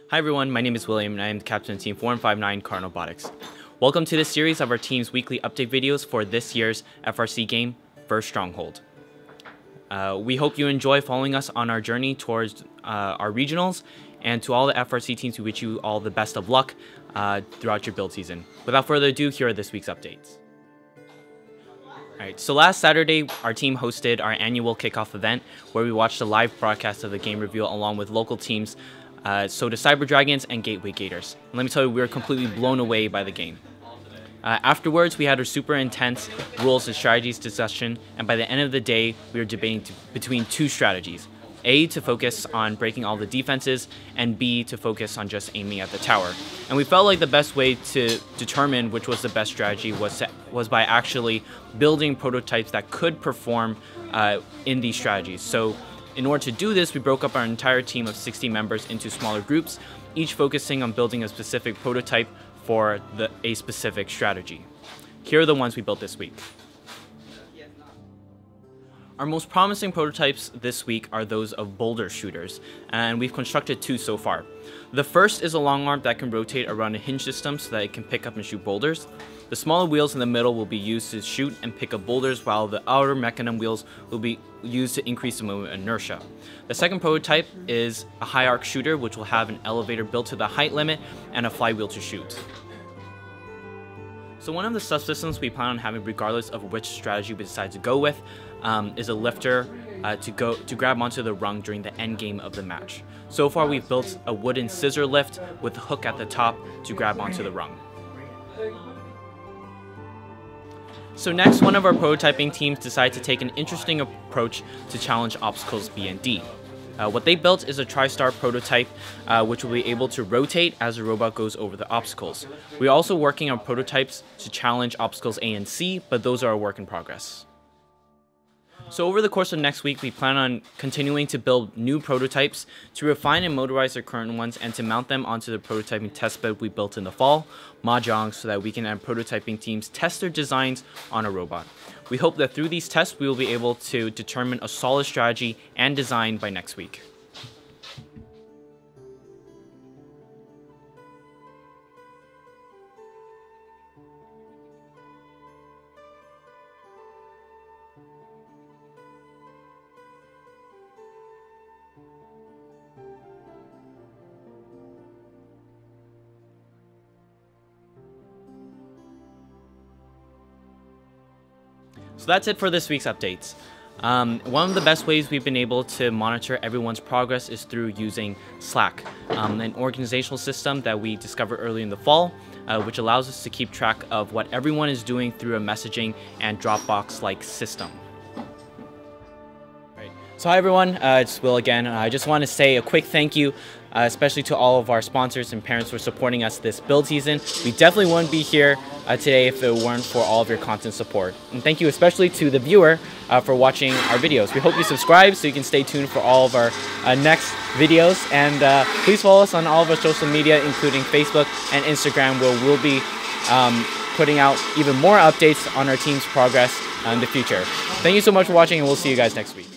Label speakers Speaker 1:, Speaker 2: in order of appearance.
Speaker 1: Hi everyone, my name is William and I am the captain of Team4159 CardinalBotics. Welcome to this series of our team's weekly update videos for this year's FRC game, First Stronghold. We hope you enjoy following us on our journey towards our regionals, and to all the FRC teams, we wish you all the best of luck throughout your build season. Without further ado, here are this week's updates. Alright, so last Saturday, our team hosted our annual kickoff event where we watched a live broadcast of the game reveal along with local teams, so the Cyber Dragons and Gateway Gators. And let me tell you, we were completely blown away by the game. Afterwards, we had a super intense rules and strategies discussion, and by the end of the day, we were debating between two strategies. A, to focus on breaking all the defenses, and B, to focus on just aiming at the tower. And we felt like the best way to determine which was the best strategy was by actually building prototypes that could perform in these strategies. So in order to do this, we broke up our entire team of 60 members into smaller groups, each focusing on building a specific prototype for a specific strategy. Here are the ones we built this week. Our most promising prototypes this week are those of boulder shooters, and we've constructed two so far. The first is a long arm that can rotate around a hinge system so that it can pick up and shoot boulders. The smaller wheels in the middle will be used to shoot and pick up boulders, while the outer mechanism wheels will be used to increase the movement inertia. The second prototype is a high arc shooter, which will have an elevator built to the height limit and a flywheel to shoot. So one of the subsystems we plan on having, regardless of which strategy we decide to go with, is a lifter to grab onto the rung during the end game of the match. So far, we've built a wooden scissor lift with a hook at the top to grab onto the rung. So next, one of our prototyping teams decided to take an interesting approach to challenge obstacles B and D. What they built is a Tristar prototype, which will be able to rotate as the robot goes over the obstacles. We're also working on prototypes to challenge obstacles A and C, but those are a work in progress. So over the course of next week, we plan on continuing to build new prototypes to refine and motorize our current ones and to mount them onto the prototyping testbed we built in the fall, Mahjong, so that we can have prototyping teams test their designs on a robot. We hope that through these tests, we will be able to determine a solid strategy and design by next week. So that's it for this week's updates. One of the best ways we've been able to monitor everyone's progress is through using Slack, an organizational system that we discovered early in the fall, which allows us to keep track of what everyone is doing through a messaging and Dropbox-like system. So hi everyone, it's Will again. I just want to say a quick thank you, especially to all of our sponsors and parents for supporting us this build season. We definitely wouldn't be here today if it weren't for all of your content support. And thank you especially to the viewer for watching our videos. We hope you subscribe so you can stay tuned for all of our next videos. And please follow us on all of our social media, including Facebook and Instagram, where we'll be putting out even more updates on our team's progress in the future. Thank you so much for watching, and we'll see you guys next week.